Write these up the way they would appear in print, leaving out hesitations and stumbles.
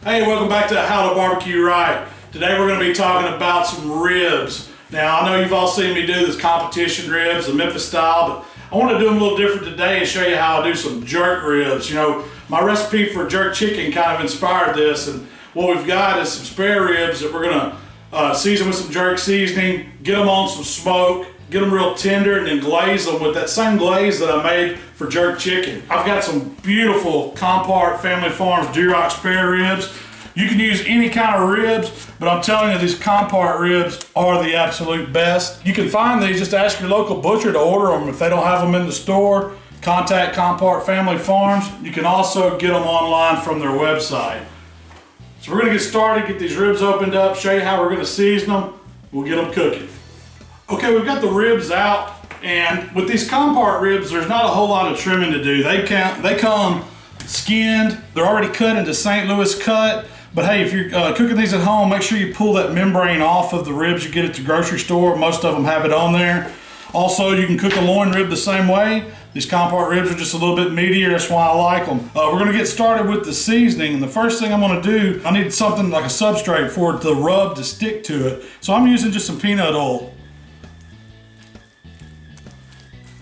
Hey, welcome back to How to Barbecue Right. Today we're going to be talking about some ribs. Now, I know you've all seen me do this competition ribs, the Memphis style, but I want to do them a little different today and show you how I do some jerk ribs. You know, my recipe for jerk chicken kind of inspired this, and what we've got is some spare ribs that we're going to season with some jerk seasoning, get them on some smoke, get them real tender, and then glaze them with that same glaze that I made for jerk chicken. I've got some beautiful Compart Family Farms Duroc spare ribs. You can use any kind of ribs, but I'm telling you, these Compart ribs are the absolute best. You can find these, just ask your local butcher to order them. If they don't have them in the store, contact Compart Family Farms. You can also get them online from their website. So we're gonna get started, get these ribs opened up, show you how we're gonna season them. We'll get them cooking. Okay, we've got the ribs out, and with these Compart ribs, there's not a whole lot of trimming to do. They come skinned, they're already cut into St. Louis cut, but hey, if you're cooking these at home, make sure you pull that membrane off of the ribs you get at the grocery store. Most of them have it on there. Also, you can cook a loin rib the same way. These Compart ribs are just a little bit meatier, that's why I like them. We're gonna get started with the seasoning, and the first thing I'm gonna do, I need something like a substrate for it to rub to stick to it. So I'm using just some peanut oil.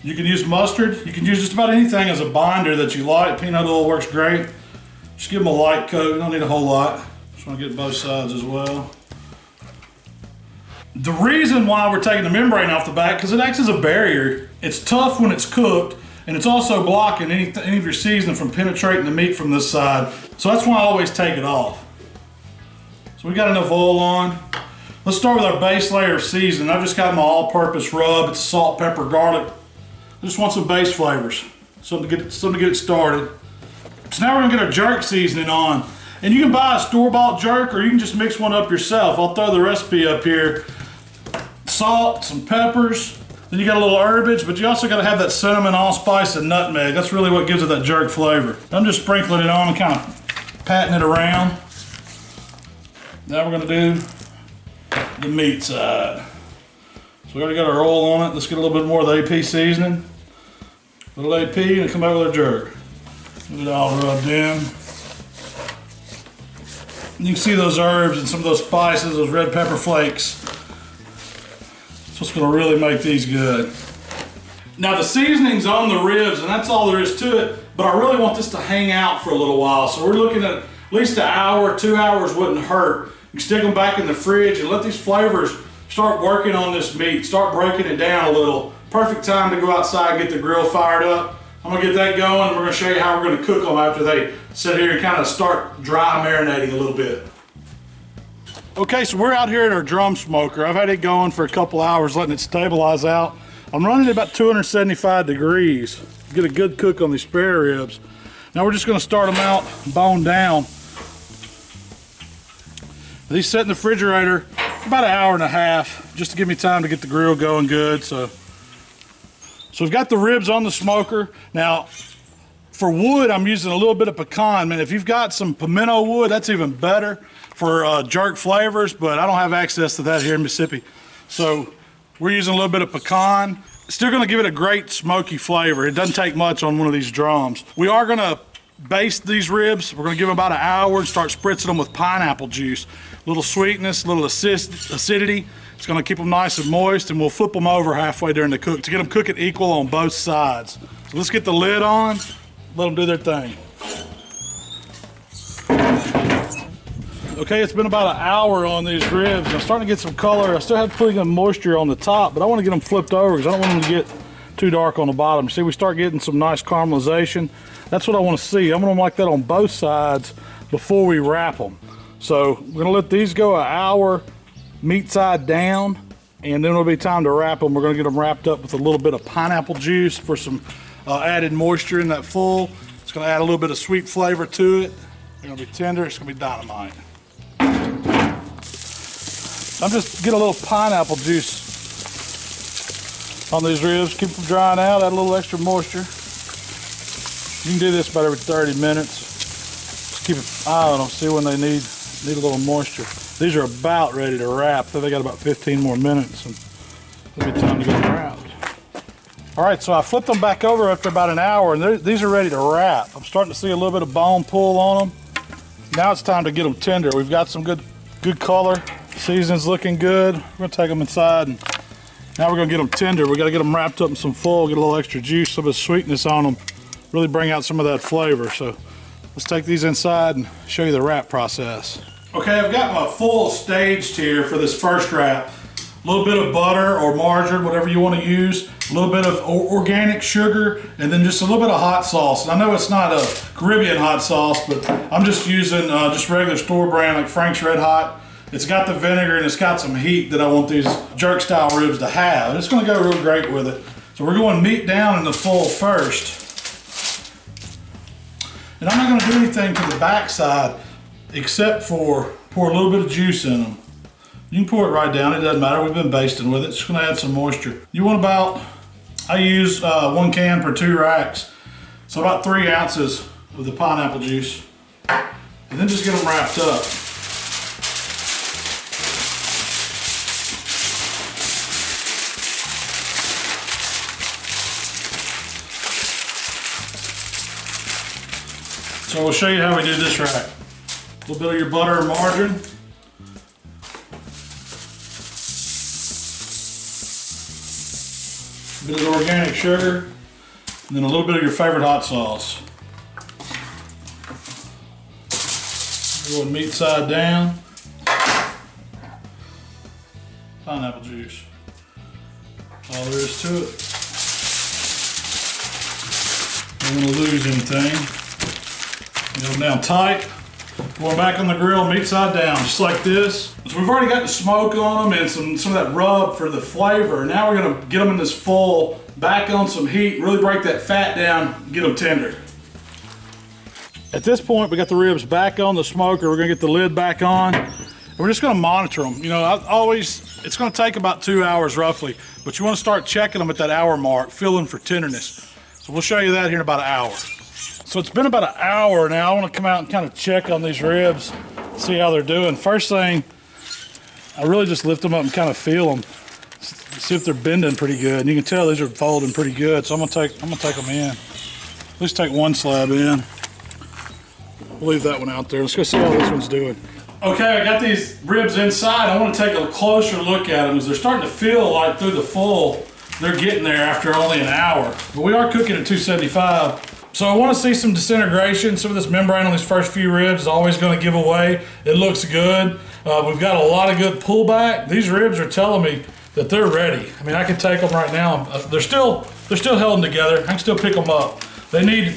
You can use mustard. You can use just about anything as a binder that you like. Peanut oil works great. Just give them a light coat. You don't need a whole lot. Just want to get both sides as well. The reason why we're taking the membrane off the back, because it acts as a barrier. It's tough when it's cooked, and it's also blocking any of your seasoning from penetrating the meat from this side. So that's why I always take it off. So we got enough oil on. Let's start with our base layer of seasoning. I've just got my all-purpose rub. It's salt, pepper, garlic. I just want some base flavors, something to get it started. So now we're gonna get our jerk seasoning on. And you can buy a store-bought jerk, or you can just mix one up yourself. I'll throw the recipe up here. Salt, some peppers, then you got a little herbage, but you also gotta have that cinnamon, allspice, and nutmeg. That's really what gives it that jerk flavor. I'm just sprinkling it on and kind of patting it around. Now we're gonna do the meat side. So we already got our oil on it. Let's get a little bit more of the AP seasoning. Little AP and come back with our jerk. Get it all rubbed in. And you can see those herbs and some of those spices, those red pepper flakes. That's what's gonna really make these good. Now the seasoning's on the ribs, and that's all there is to it, but I really want this to hang out for a little while. So we're looking at least an hour, 2 hours wouldn't hurt. You can stick them back in the fridge and let these flavors start working on this meat, start breaking it down a little. Perfect time to go outside and get the grill fired up. I'm gonna get that going, and we're gonna show you how we're gonna cook them after they sit here and kind of start dry marinating a little bit. Okay, so we're out here at our drum smoker. I've had it going for a couple hours, letting it stabilize out. I'm running at about 275 degrees to get a good cook on these spare ribs. Now we're just gonna start them out bone down. These sit in the refrigerator about an hour and a half, just to give me time to get the grill going good. So we've got the ribs on the smoker. Now, for wood, I'm using a little bit of pecan. Man, if you've got some pimento wood, that's even better for jerk flavors, but I don't have access to that here in Mississippi. So we're using a little bit of pecan. Still gonna give it a great smoky flavor. It doesn't take much on one of these drums. We are gonna baste these ribs. We're gonna give them about an hour and start spritzing them with pineapple juice. A little sweetness, a little acidity. It's gonna keep them nice and moist, and we'll flip them over halfway during the cook to get them cooking equal on both sides. So let's get the lid on, let them do their thing. Okay, it's been about an hour on these ribs. I'm starting to get some color. I still have plenty of moisture on the top, but I want to get them flipped over because I don't want them to get too dark on the bottom. See, we start getting some nice caramelization. That's what I want to see. I'm going to like that on both sides before we wrap them. So we're going to let these go an hour, meat side down, and then it'll be time to wrap them. We're going to get them wrapped up with a little bit of pineapple juice for some added moisture in that full. It's going to add a little bit of sweet flavor to it. They're going to be tender. It's going to be dynamite. I'm just getting a little pineapple juice on these ribs. Keep them drying out, add a little extra moisture. You can do this about every 30 minutes. Just keep an eye on them, see when they need a little moisture. These are about ready to wrap. They got about 15 more minutes, and it'll be time to get them wrapped. All right, so I flipped them back over after about an hour, and these are ready to wrap. I'm starting to see a little bit of bone pull on them. Now it's time to get them tender. We've got some good color. Seasoning's looking good. We're gonna take them inside, and now we're gonna get them tender. We gotta get them wrapped up in some foil, get a little extra juice, some of the sweetness on them, really bring out some of that flavor. So let's take these inside and show you the wrap process. Okay, I've got my full staged here for this first wrap. A little bit of butter or margarine, whatever you want to use, a little bit of organic sugar, and then just a little bit of hot sauce. And I know it's not a Caribbean hot sauce, but I'm just using just regular store brand like Frank's Red Hot. It's got the vinegar and it's got some heat that I want these jerk style ribs to have. It's gonna go real great with it. So we're going meat down in the full first. And I'm not gonna do anything to the back side except for pour a little bit of juice in them. You can pour it right down, it doesn't matter, we've been basting with it. It's gonna add some moisture. You want about, I use 1 can per 2 racks. So about 3 ounces of the pineapple juice. And then just get them wrapped up. So we'll show you how we do this wrap. A little bit of your butter and margarine. A bit of organic sugar, and then a little bit of your favorite hot sauce. We're going meat side down. Pineapple juice. That's all there is to it. Don't want to lose anything. Get them down tight. Going back on the grill, meat side down, just like this. So we've already got the smoke on them and some of that rub for the flavor. Now we're gonna get them in this full, back on some heat, really break that fat down, get them tender. At this point, we got the ribs back on the smoker. We're gonna get the lid back on. And we're just gonna monitor them. You know, it's gonna take about 2 hours roughly, but you wanna start checking them at that hour mark, feeling for tenderness. So we'll show you that here in about an hour. So it's been about an hour now. I want to come out and kind of check on these ribs, see how they're doing. First thing, I really just lift them up and kind of feel them, see if they're bending pretty good. And you can tell these are folding pretty good. So I'm gonna take them in. At least take 1 slab in. We'll leave that one out there. Let's go see how this one's doing. Okay, I got these ribs inside. I want to take a closer look at them as they're starting to feel like through the full, they're getting there after only an hour. But we are cooking at 275. So I want to see some disintegration. Some of this membrane on these first few ribs is always going to give away. It looks good. We've got a lot of good pullback. These ribs are telling me that they're ready. I mean, I can take them right now. They're still held together. I can still pick them up. They need,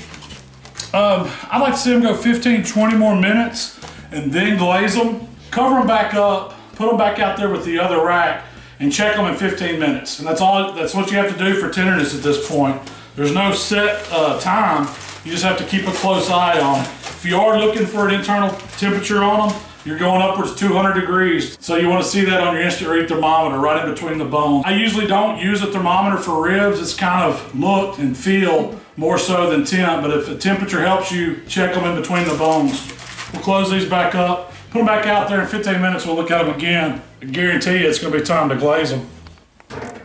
I'd like to see them go 15, 20 more minutes and then glaze them. Cover them back up, put them back out there with the other rack and check them in 15 minutes. And that's what you have to do for tenderness at this point. There's no set time. You just have to keep a close eye on them. If you are looking for an internal temperature on them, you're going upwards 200 degrees. So you want to see that on your instant read thermometer right in between the bones. I usually don't use a thermometer for ribs. It's kind of look and feel more so than temp. But if the temperature helps you, check them in between the bones. We'll close these back up, put them back out there in 15 minutes. We'll look at them again. I guarantee you it's going to be time to glaze them.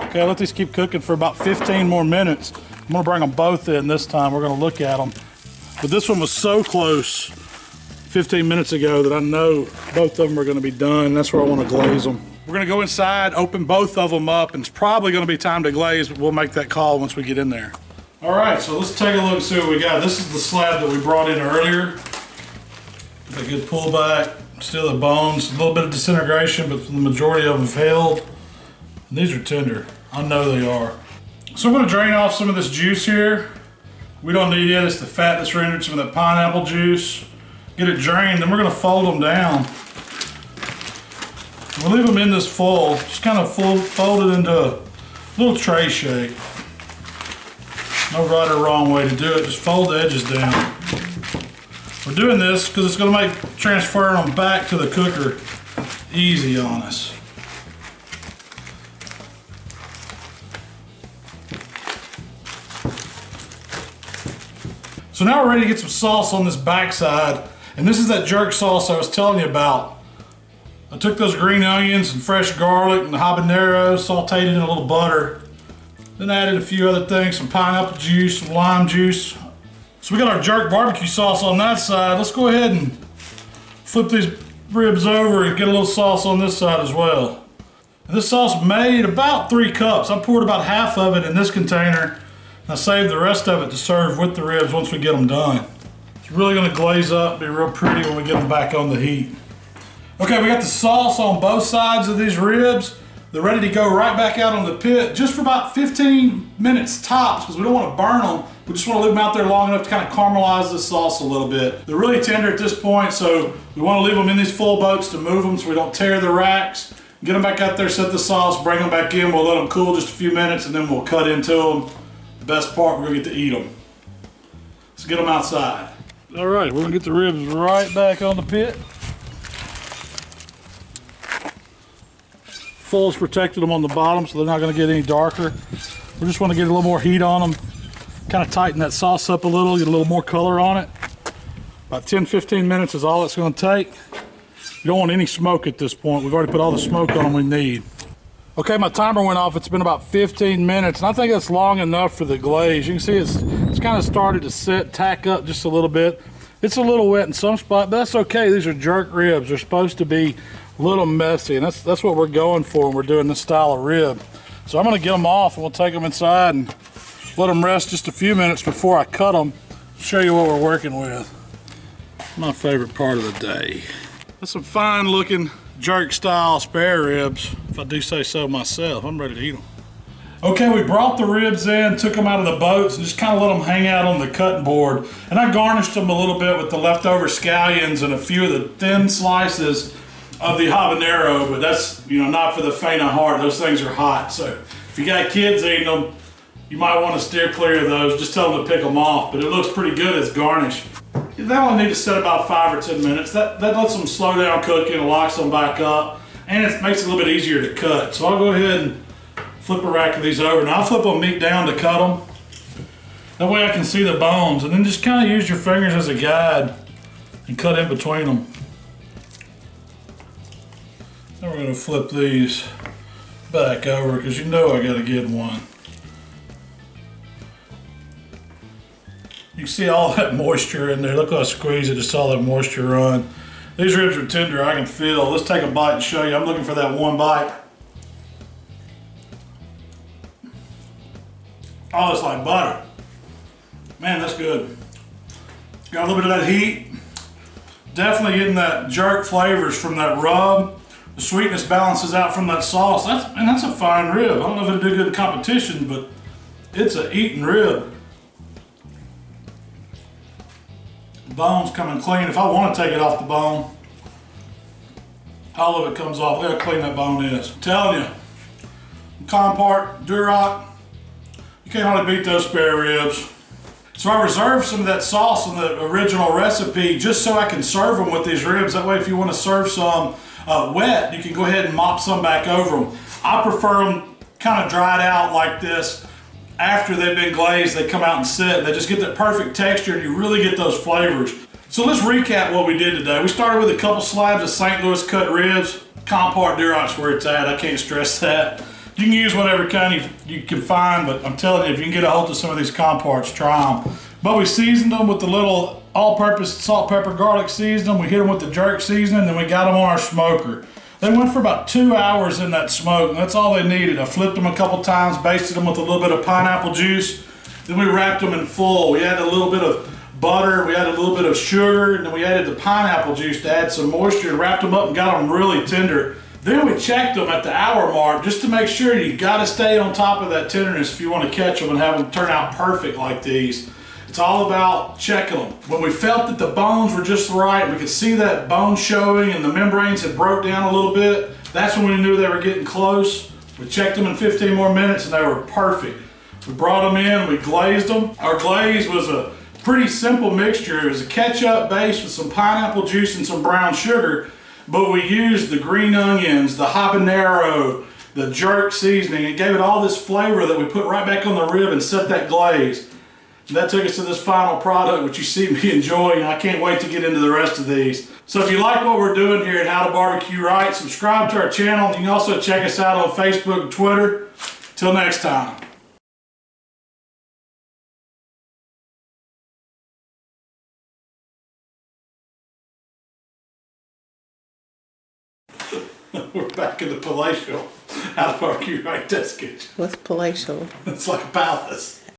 Okay, let these keep cooking for about 15 more minutes. I'm gonna bring them both in this time. We're gonna look at them. But this one was so close 15 minutes ago that I know both of them are gonna be done. That's where I wanna glaze them. We're gonna go inside, open both of them up, and it's probably gonna be time to glaze, but we'll make that call once we get in there. All right, so let's take a look and see what we got. This is the slab that we brought in earlier. A good pullback, still the bones, a little bit of disintegration, but the majority of them have held. And these are tender, I know they are. So I'm going to drain off some of this juice here. We don't need it, it's the fat that's rendered some of that pineapple juice. Get it drained, then we're going to fold them down. We'll leave them in this full, just kind of fold it into a little tray shape. No right or wrong way to do it, just fold the edges down. We're doing this because it's going to make transferring them back to the cooker easy on us. So now we're ready to get some sauce on this backside, and this is that jerk sauce I was telling you about. I took those green onions and fresh garlic and the habanero, sauteed it in a little butter, then added a few other things, some pineapple juice, some lime juice. So we got our jerk barbecue sauce on that side. Let's go ahead and Flip these ribs over and get a little sauce on this side as well. And this sauce made about 3 cups. I poured about half of it in this container. I saved the rest of it to serve with the ribs once we get them done. It's really gonna glaze up, be real pretty when we get them back on the heat. Okay, we got the sauce on both sides of these ribs. They're ready to go right back out on the pit just for about 15 minutes tops, because we don't want to burn them. We just want to leave them out there long enough to kind of caramelize the sauce a little bit. They're really tender at this point, so we want to leave them in these full boats to move them so we don't tear the racks. Get them back out there, set the sauce, bring them back in. We'll let them cool just a few minutes and then we'll cut into them. The best part, we're gonna get to eat them. Let's get them outside. All right, we're gonna get the ribs right back on the pit. Fulls protected them on the bottom so they're not gonna get any darker. We just wanna get a little more heat on them. Kind of tighten that sauce up a little, get a little more color on it. About 10-15 minutes is all it's gonna take. You don't want any smoke at this point. We've already put all the smoke on them we need. Okay, my timer went off. It's been about 15 minutes, and I think that's long enough for the glaze. You can see it's kind of started to set, tack up just a little bit. It's a little wet in some spot, but that's okay. These are jerk ribs. They're supposed to be a little messy, and that's what we're going for when we're doing this style of rib. So I'm gonna get them off, and we'll take them inside and let them rest just a few minutes before I cut them. Show you what we're working with. My favorite part of the day. That's some fine looking jerk style spare ribs, if I do say so myself. I'm ready to eat them. Okay, we brought the ribs in, took them out of the boats, and just kind of let them hang out on the cutting board. And I garnished them a little bit with the leftover scallions and a few of the thin slices of the habanero, but that's, you know, not for the faint of heart. Those things are hot, so if you got kids eating them, you might want to steer clear of those. Just tell them to pick them off, but it looks pretty good as garnish. They only need to set about 5 or 10 minutes. That lets them slow down cooking and locks them back up, and it makes it a little bit easier to cut. So I'll go ahead and flip a rack of these over. Now I'll flip them meat down to cut them. That way I can see the bones, and then just kind of use your fingers as a guide and cut in between them. Then we're going to flip these back over because you know I got to get one. You can see all that moisture in there. Look how I squeeze it, just all that moisture run. These ribs are tender, I can feel. Let's take a bite and show you. I'm looking for that one bite. Oh, it's like butter. Man, that's good. Got a little bit of that heat. Definitely getting that jerk flavors from that rub. The sweetness balances out from that sauce. That's a fine rib. I don't know if it'll do good in competition, but it's a eating rib. The bone's coming clean. If I want to take it off the bone, all of it comes off. Look how clean that bone is. I'm telling you, HowToBBQRight, you can't hardly beat those spare ribs. So I reserved some of that sauce in the original recipe just so I can serve them with these ribs. That way if you want to serve some wet, you can go ahead and mop some back over them. I prefer them kind of dried out like this. After they've been glazed, they come out and sit. They just get that perfect texture and you really get those flavors. So let's recap what we did today. We started with a couple slabs of St. Louis cut ribs. HowToBBQRight's where it's at. I can't stress that. You can use whatever kind you can find, but I'm telling you, if you can get a hold of some of these comparts, try them. But we seasoned them with the little all-purpose salt, pepper, garlic seasoning. We hit them with the jerk seasoning, then we got them on our smoker. They went for about 2 hours in that smoke, and that's all they needed. I flipped them a couple times, basted them with a little bit of pineapple juice. Then we wrapped them in foil. We added a little bit of butter, we added a little bit of sugar, and then we added the pineapple juice to add some moisture and wrapped them up and got them really tender. Then we checked them at the hour mark just to make sure. You gotta stay on top of that tenderness if you want to catch them and have them turn out perfect like these. It's all about checking them. When we felt that the bones were just right, we could see that bone showing and the membranes had broke down a little bit, that's when we knew they were getting close. We checked them in 15 more minutes and they were perfect. We brought them in, we glazed them. Our glaze was a pretty simple mixture. It was a ketchup base with some pineapple juice and some brown sugar, but we used the green onions, the habanero, the jerk seasoning. It gave it all this flavor that we put right back on the rib and set that glaze. And that took us to this final product, which you see me enjoying. I can't wait to get into the rest of these. So if you like what we're doing here at HowToBBQRight, subscribe to our channel. You can also check us out on Facebook and Twitter. Till next time. We're back in the palatial HowToBBQRight test kitchen. What's palatial? It's like a palace.